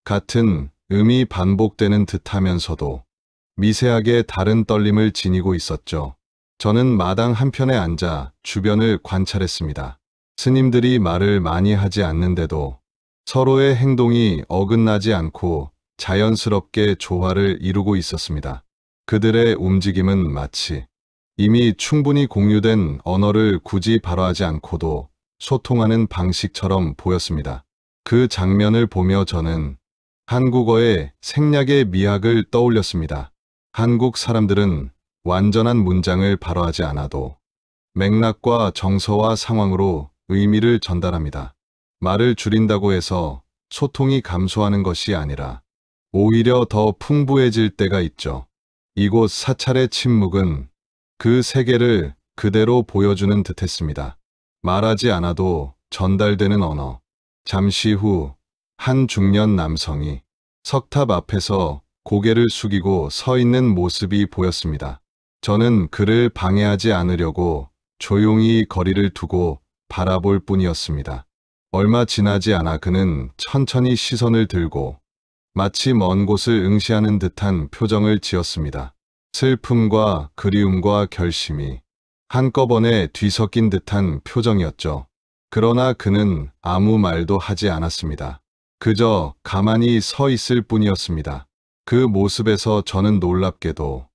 같은 음이 반복되는 듯하면서도 미세하게 다른 떨림을 지니고 있었죠. 저는 마당 한편에 앉아 주변을 관찰했습니다. 스님들이 말을 많이 하지 않는데도 서로의 행동이 어긋나지 않고 자연스럽게 조화를 이루고 있었습니다. 그들의 움직임은 마치 이미 충분히 공유된 언어를 굳이 발화하지 않고도 소통하는 방식처럼 보였습니다. 그 장면을 보며 저는 한국어의 생략의 미학을 떠올렸습니다. 한국 사람들은 완전한 문장을 발화하지 않아도 맥락과 정서와 상황으로 의미를 전달합니다. 말을 줄인다고 해서 소통이 감소하는 것이 아니라 오히려 더 풍부해질 때가 있죠. 이곳 사찰의 침묵은 그 세계를 그대로 보여주는 듯했습니다. 말하지 않아도 전달되는 언어. 잠시 후 한 중년 남성이 석탑 앞에서 고개를 숙이고 서 있는 모습이 보였습니다. 저는 그를 방해하지 않으려고 조용히 거리를 두고 바라볼 뿐이었습니다. 얼마 지나지 않아 그는 천천히 시선을 들고 마치 먼 곳을 응시하는 듯한 표정을 지었습니다. 슬픔과 그리움과 결심이 한꺼번에 뒤섞인 듯한 표정이었죠. 그러나 그는 아무 말도 하지 않았습니다. 그저 가만히 서 있을 뿐이었습니다. 그 모습에서 저는 놀랍게도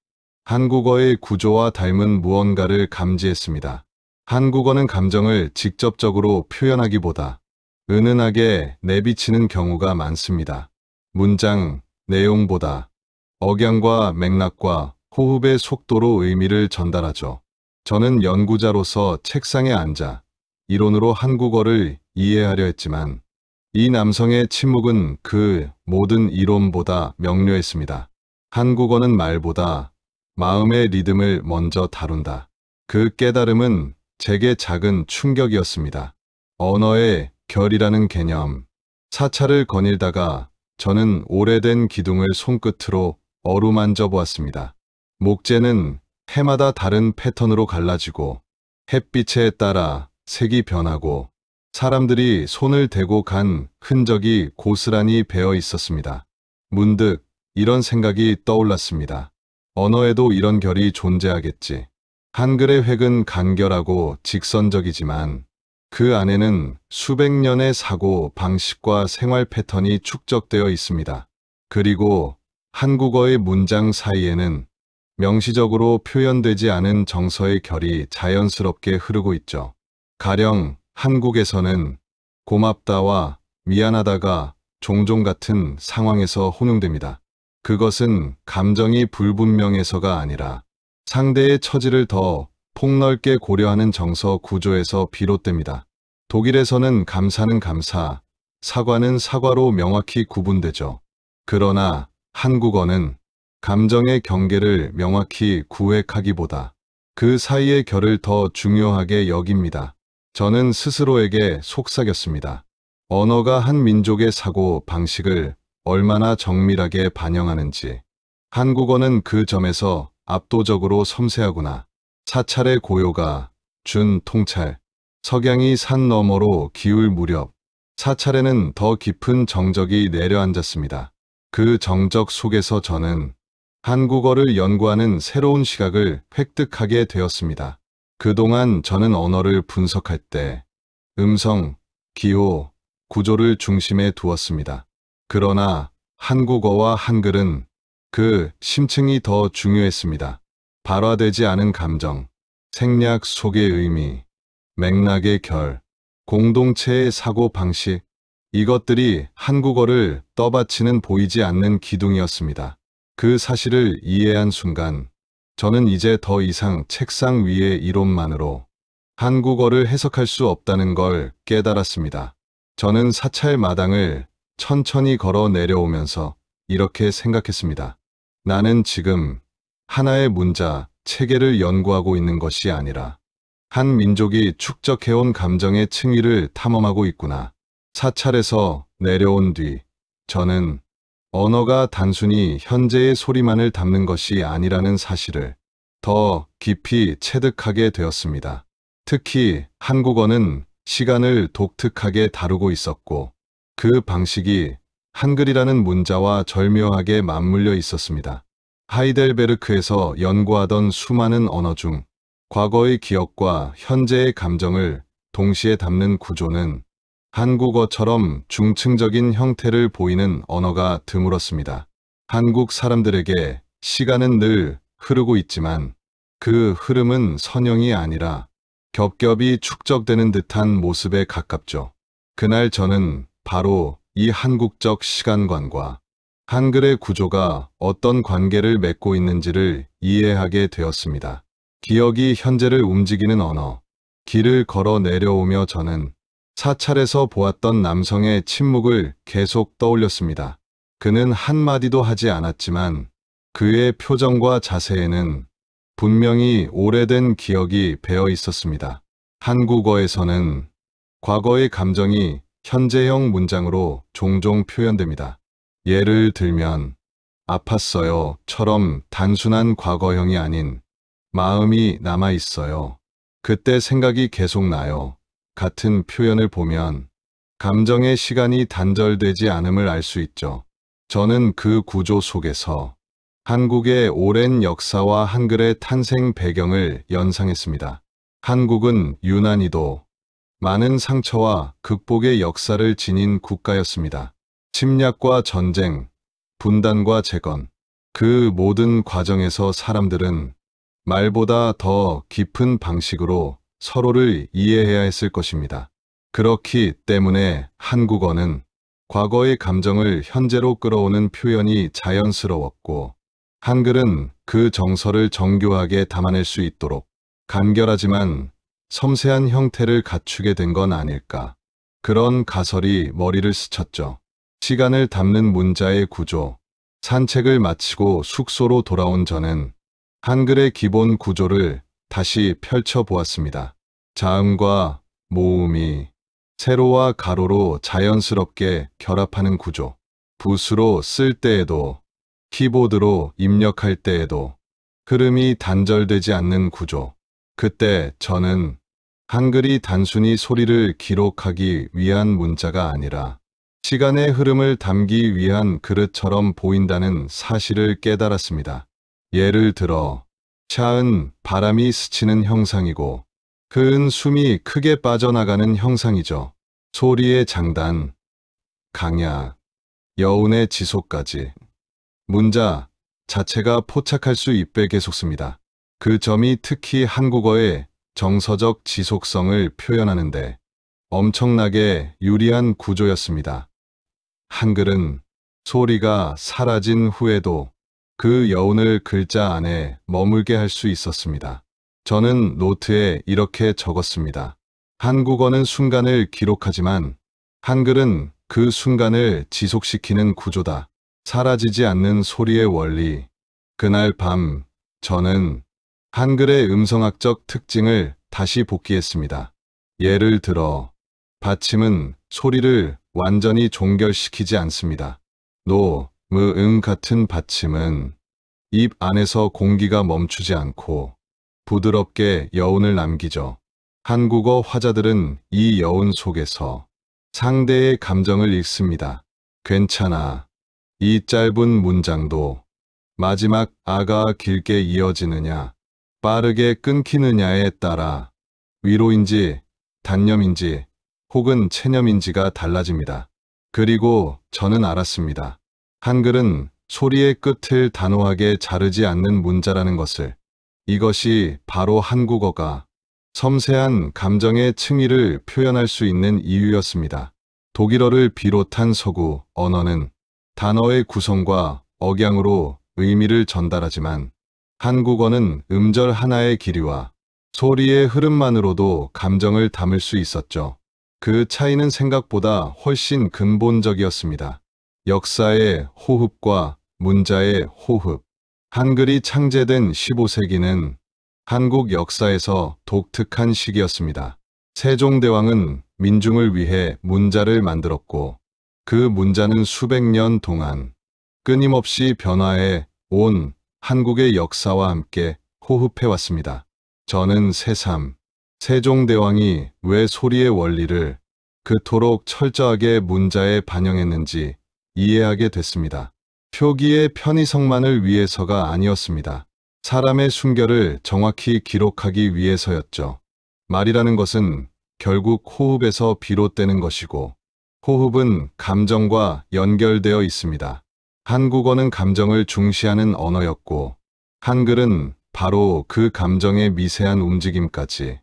한국어의 구조와 닮은 무언가를 감지했습니다. 한국어는 감정을 직접적으로 표현하기보다 은은하게 내비치는 경우가 많습니다. 문장, 내용보다 억양과 맥락과 호흡의 속도로 의미를 전달하죠. 저는 연구자로서 책상에 앉아 이론으로 한국어를 이해하려 했지만 이 남성의 침묵은 그 모든 이론보다 명료했습니다. 한국어는 말보다 마음의 리듬을 먼저 다룬다. 그 깨달음은 제게 작은 충격이었습니다. 언어의 결이라는 개념. 사찰을 거닐다가 저는 오래된 기둥을 손끝으로 어루만져 보았습니다. 목재는 해마다 다른 패턴으로 갈라지고 햇빛에 따라 색이 변하고 사람들이 손을 대고 간 흔적이 고스란히 배어 있었습니다. 문득 이런 생각이 떠올랐습니다. 언어에도 이런 결이 존재하겠지. 한글의 획은 간결하고 직선적이지만 그 안에는 수백 년의 사고 방식과 생활 패턴이 축적되어 있습니다. 그리고 한국어의 문장 사이에는 명시적으로 표현되지 않은 정서의 결이 자연스럽게 흐르고 있죠. 가령 한국에서는 고맙다와 미안하다가 종종 같은 상황에서 혼용됩니다. 그것은 감정이 불분명해서가 아니라 상대의 처지를 더 폭넓게 고려하는 정서 구조에서 비롯됩니다. 독일에서는 감사는 감사, 사과는 사과로 명확히 구분되죠. 그러나 한국어는 감정의 경계를 명확히 구획하기보다 그 사이의 결을 더 중요하게 여깁니다. 저는 스스로에게 속삭였습니다. 언어가 한 민족의 사고 방식을 얼마나 정밀하게 반영하는지. 한국어는 그 점에서 압도적으로 섬세하구나. 사찰의 고요가 준 통찰. 석양이 산 너머로 기울 무렵 사찰에는 더 깊은 정적이 내려앉았습니다. 그 정적 속에서 저는 한국어를 연구하는 새로운 시각을 획득하게 되었습니다. 그동안 저는 언어를 분석할 때 음성, 기호, 구조를 중심에 두었습니다. 그러나 한국어와 한글은 그 심층이 더 중요했습니다. 발화되지 않은 감정, 생략 속의 의미, 맥락의 결, 공동체의 사고 방식, 이것들이 한국어를 떠받치는 보이지 않는 기둥이었습니다. 그 사실을 이해한 순간 저는 이제 더 이상 책상 위의 이론만으로 한국어를 해석할 수 없다는 걸 깨달았습니다. 저는 사찰 마당을 천천히 걸어 내려오면서 이렇게 생각했습니다. 나는 지금 하나의 문자, 체계를 연구하고 있는 것이 아니라 한 민족이 축적해온 감정의 층위를 탐험하고 있구나. 사찰에서 내려온 뒤 저는 언어가 단순히 현재의 소리만을 담는 것이 아니라는 사실을 더 깊이 체득하게 되었습니다. 특히 한국어는 시간을 독특하게 다루고 있었고 그 방식이 한글이라는 문자와 절묘하게 맞물려 있었습니다. 하이델베르크에서 연구하던 수많은 언어 중 과거의 기억과 현재의 감정을 동시에 담는 구조는 한국어처럼 중층적인 형태를 보이는 언어가 드물었습니다. 한국 사람들에게 시간은 늘 흐르고 있지만 그 흐름은 선형이 아니라 겹겹이 축적되는 듯한 모습에 가깝죠. 그날 저는 바로 이 한국적 시간관과 한글의 구조가 어떤 관계를 맺고 있는지를 이해하게 되었습니다. 기억이 현재를 움직이는 언어. 길을 걸어 내려오며 저는 사찰에서 보았던 남성의 침묵을 계속 떠올렸습니다. 그는 한마디도 하지 않았지만 그의 표정과 자세에는 분명히 오래된 기억이 배어 있었습니다. 한국어에서는 과거의 감정이 현재형 문장으로 종종 표현됩니다. 예를 들면 아팠어요처럼 단순한 과거형이 아닌 마음이 남아있어요. 그때 생각이 계속 나요. 같은 표현을 보면 감정의 시간이 단절되지 않음을 알 수 있죠. 저는 그 구조 속에서 한국의 오랜 역사와 한글의 탄생 배경을 연상했습니다. 한국은 유난히도 많은 상처와 극복의 역사를 지닌 국가였습니다. 침략과 전쟁, 분단과 재건, 그 모든 과정에서 사람들은 말보다 더 깊은 방식으로 서로를 이해해야 했을 것입니다. 그렇기 때문에 한국어는 과거의 감정을 현재로 끌어오는 표현이 자연스러웠고 한글은 그 정서를 정교하게 담아낼 수 있도록 간결하지만 섬세한 형태를 갖추게 된 건 아닐까. 그런 가설이 머리를 스쳤죠. 시간을 담는 문자의 구조. 산책을 마치고 숙소로 돌아온 저는 한글의 기본 구조를 다시 펼쳐보았습니다. 자음과 모음이 세로와 가로로 자연스럽게 결합하는 구조. 붓으로 쓸 때에도 키보드로 입력할 때에도 흐름이 단절되지 않는 구조. 그때 저는 한글이 단순히 소리를 기록하기 위한 문자가 아니라 시간의 흐름을 담기 위한 그릇처럼 보인다는 사실을 깨달았습니다. 예를 들어 샤은 바람이 스치는 형상이고 그은 숨이 크게 빠져나가는 형상이죠. 소리의 장단, 강약, 여운의 지속까지 문자 자체가 포착할 수 있게 계속 씁니다. 그 점이 특히 한국어의 정서적 지속성을 표현하는데 엄청나게 유리한 구조였습니다. 한글은 소리가 사라진 후에도 그 여운을 글자 안에 머물게 할 수 있었습니다. 저는 노트에 이렇게 적었습니다. 한국어는 순간을 기록하지만 한글은 그 순간을 지속시키는 구조다. 사라지지 않는 소리의 원리. 그날 밤 저는 한글의 음성학적 특징을 다시 복기했습니다. 예를 들어 받침은 소리를 완전히 종결시키지 않습니다. 노, 무, 응 같은 받침은 입 안에서 공기가 멈추지 않고 부드럽게 여운을 남기죠. 한국어 화자들은 이 여운 속에서 상대의 감정을 읽습니다. 괜찮아. 이 짧은 문장도 마지막 아가 길게 이어지느냐, 빠르게 끊기느냐에 따라 위로인지 단념인지 혹은 체념인지가 달라집니다. 그리고 저는 알았습니다. 한글은 소리의 끝을 단호하게 자르지 않는 문자라는 것을. 이것이 바로 한국어가 섬세한 감정의 층위를 표현할 수 있는 이유였습니다. 독일어를 비롯한 서구 언어는 단어의 구성과 억양으로 의미를 전달하지만 한국어는 음절 하나의 길이와 소리의 흐름만으로도 감정을 담을 수 있었죠. 그 차이는 생각보다 훨씬 근본적이었습니다. 역사의 호흡과 문자의 호흡. 한글이 창제된 15세기는 한국 역사에서 독특한 시기였습니다. 세종대왕은 민중을 위해 문자를 만들었고 그 문자는 수백 년 동안 끊임없이 변화해 온 한국의 역사와 함께 호흡해왔습니다. 저는 새삼 세종대왕이 왜 소리의 원리를 그토록 철저하게 문자에 반영했는지 이해하게 됐습니다. 표기의 편의성만을 위해서가 아니었습니다. 사람의 순결을 정확히 기록하기 위해서였죠. 말이라는 것은 결국 호흡에서 비롯되는 것이고 호흡은 감정과 연결되어 있습니다. 한국어는 감정을 중시하는 언어였고 한글은 바로 그 감정의 미세한 움직임까지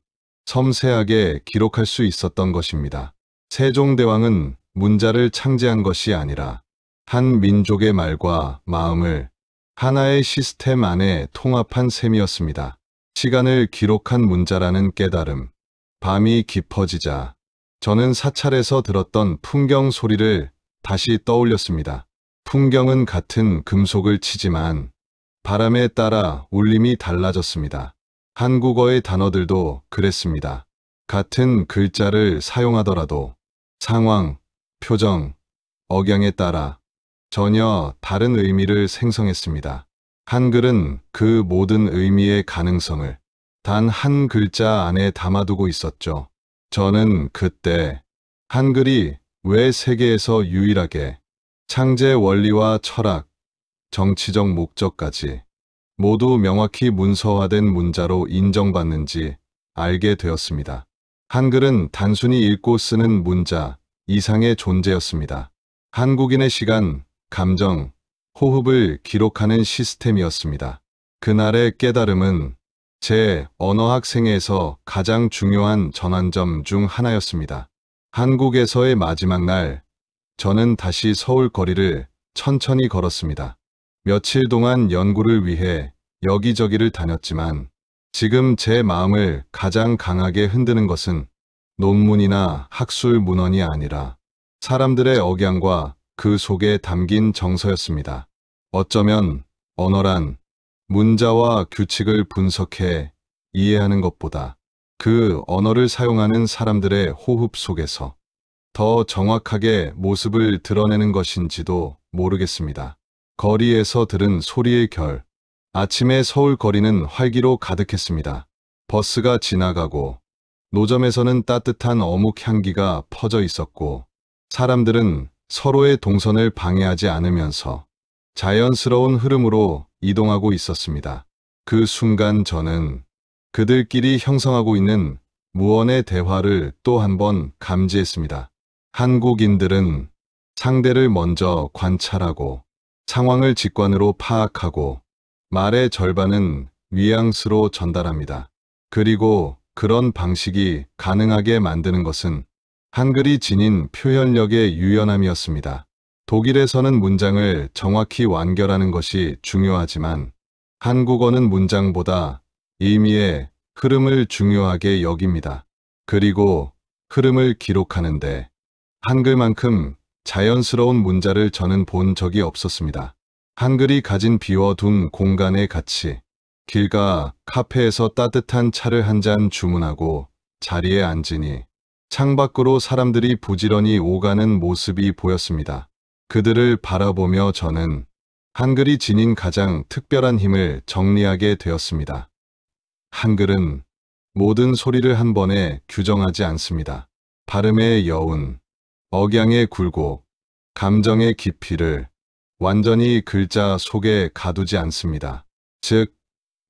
섬세하게 기록할 수 있었던 것입니다. 세종대왕은 문자를 창제한 것이 아니라 한 민족의 말과 마음을 하나의 시스템 안에 통합한 셈이었습니다. 시간을 기록한 문자라는 깨달음. 밤이 깊어지자 저는 사찰에서 들었던 풍경 소리를 다시 떠올렸습니다. 풍경은 같은 금속을 치지만 바람에 따라 울림이 달라졌습니다. 한국어의 단어들도 그랬습니다. 같은 글자를 사용하더라도 상황, 표정, 억양에 따라 전혀 다른 의미를 생성했습니다. 한글은 그 모든 의미의 가능성을 단 한 글자 안에 담아두고 있었죠. 저는 그때 한글이 왜 세계에서 유일하게 창제 원리와 철학, 정치적 목적까지 모두 명확히 문서화된 문자로 인정받는지 알게 되었습니다. 한글은 단순히 읽고 쓰는 문자 이상의 존재였습니다. 한국인의 시간, 감정, 호흡을 기록하는 시스템이었습니다. 그날의 깨달음은 제 언어학 생애에서 가장 중요한 전환점 중 하나였습니다. 한국에서의 마지막 날, 저는 다시 서울 거리를 천천히 걸었습니다. 며칠 동안 연구를 위해 여기저기를 다녔지만 지금 제 마음을 가장 강하게 흔드는 것은 논문이나 학술 문헌이 아니라 사람들의 억양과 그 속에 담긴 정서였습니다. 어쩌면 언어란 문자와 규칙을 분석해 이해하는 것보다 그 언어를 사용하는 사람들의 호흡 속에서 더 정확하게 모습을 드러내는 것인지도 모르겠습니다. 거리에서 들은 소리의 결. 아침에 서울 거리는 활기로 가득했습니다. 버스가 지나가고 노점에서는 따뜻한 어묵 향기가 퍼져 있었고 사람들은 서로의 동선을 방해하지 않으면서 자연스러운 흐름으로 이동하고 있었습니다. 그 순간 저는 그들끼리 형성하고 있는 무언의 대화를 또 한 번 감지했습니다. 한국인들은 상대를 먼저 관찰하고 상황을 직관으로 파악하고 말의 절반은 뉘앙스로 전달합니다. 그리고 그런 방식이 가능하게 만드는 것은 한글이 지닌 표현력의 유연함이었습니다. 독일에서는 문장을 정확히 완결하는 것이 중요하지만 한국어는 문장보다 의미의 흐름을 중요하게 여깁니다. 그리고 흐름을 기록하는데 한글만큼 자연스러운 문자를 저는 본 적이 없었습니다. 한글이 가진 비워둔 공간의 가치. 길가 카페에서 따뜻한 차를 한 잔 주문하고 자리에 앉으니 창밖으로 사람들이 부지런히 오가는 모습이 보였습니다. 그들을 바라보며 저는 한글이 지닌 가장 특별한 힘을 정리하게 되었습니다. 한글은 모든 소리를 한 번에 규정하지 않습니다. 발음의 여운, 억양의 굴곡, 감정의 깊이를 완전히 글자 속에 가두지 않습니다. 즉,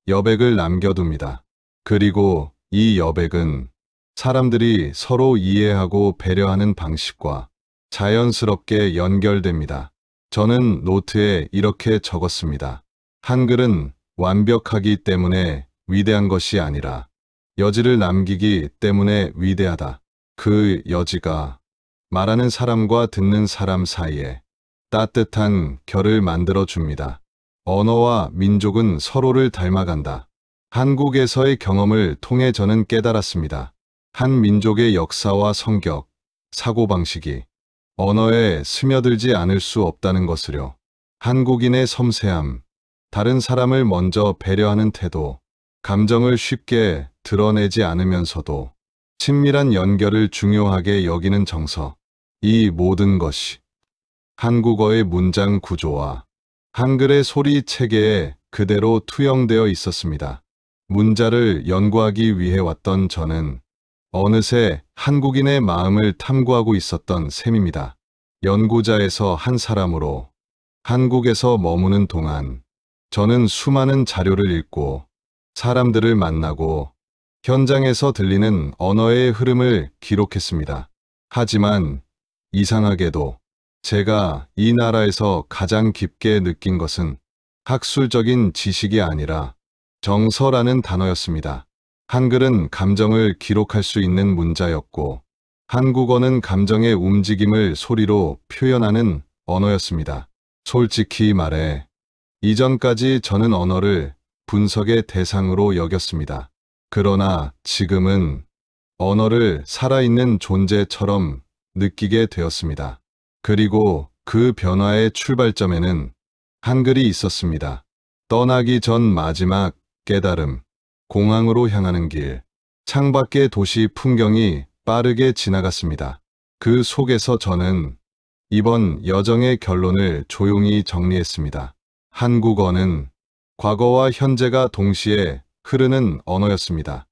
여백을 남겨둡니다. 그리고 이 여백은 사람들이 서로 이해하고 배려하는 방식과 자연스럽게 연결됩니다. 저는 노트에 이렇게 적었습니다. 한글은 완벽하기 때문에 위대한 것이 아니라 여지를 남기기 때문에 위대하다. 그 여지가 말하는 사람과 듣는 사람 사이에 따뜻한 결을 만들어 줍니다. 언어와 민족은 서로를 닮아간다. 한국에서의 경험을 통해 저는 깨달았습니다. 한 민족의 역사와 성격, 사고방식이 언어에 스며들지 않을 수 없다는 것을요. 한국인의 섬세함, 다른 사람을 먼저 배려하는 태도, 감정을 쉽게 드러내지 않으면서도 친밀한 연결을 중요하게 여기는 정서, 이 모든 것이 한국어의 문장 구조와 한글의 소리 체계에 그대로 투영되어 있었습니다. 문자를 연구하기 위해 왔던 저는 어느새 한국인의 마음을 탐구하고 있었던 셈입니다. 연구자에서 한 사람으로 한국에서 머무는 동안 저는 수많은 자료를 읽고 사람들을 만나고 현장에서 들리는 언어의 흐름을 기록했습니다. 하지만 이상하게도 제가 이 나라에서 가장 깊게 느낀 것은 학술적인 지식이 아니라 정서라는 단어였습니다. 한글은 감정을 기록할 수 있는 문자였고 한국어는 감정의 움직임을 소리로 표현하는 언어였습니다. 솔직히 말해 이전까지 저는 언어를 분석의 대상으로 여겼습니다. 그러나 지금은 언어를 살아있는 존재처럼 느끼게 되었습니다. 그리고 그 변화의 출발점에는 한글이 있었습니다. 떠나기 전 마지막 깨달음, 공항으로 향하는 길, 창밖의 도시 풍경이 빠르게 지나갔습니다. 그 속에서 저는 이번 여정의 결론을 조용히 정리했습니다. 한국어는 과거와 현재가 동시에 흐르는 언어였습니다.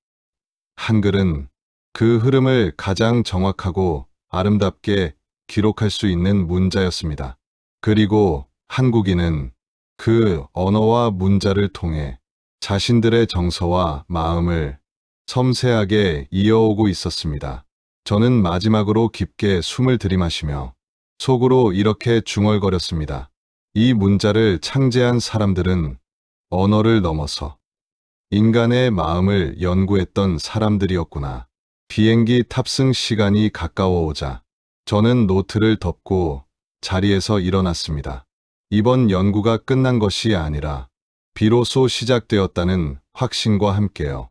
한글은 그 흐름을 가장 정확하고 아름답게 기록할 수 있는 문자였습니다. 그리고 한국인은 그 언어와 문자를 통해 자신들의 정서와 마음을 섬세하게 이어오고 있었습니다. 저는 마지막으로 깊게 숨을 들이마시며 속으로 이렇게 중얼거렸습니다. 이 문자를 창제한 사람들은 언어를 넘어서 인간의 마음을 연구했던 사람들이었구나. 비행기 탑승 시간이 가까워오자 저는 노트를 덮고 자리에서 일어났습니다. 이번 연구가 끝난 것이 아니라 비로소 시작되었다는 확신과 함께요.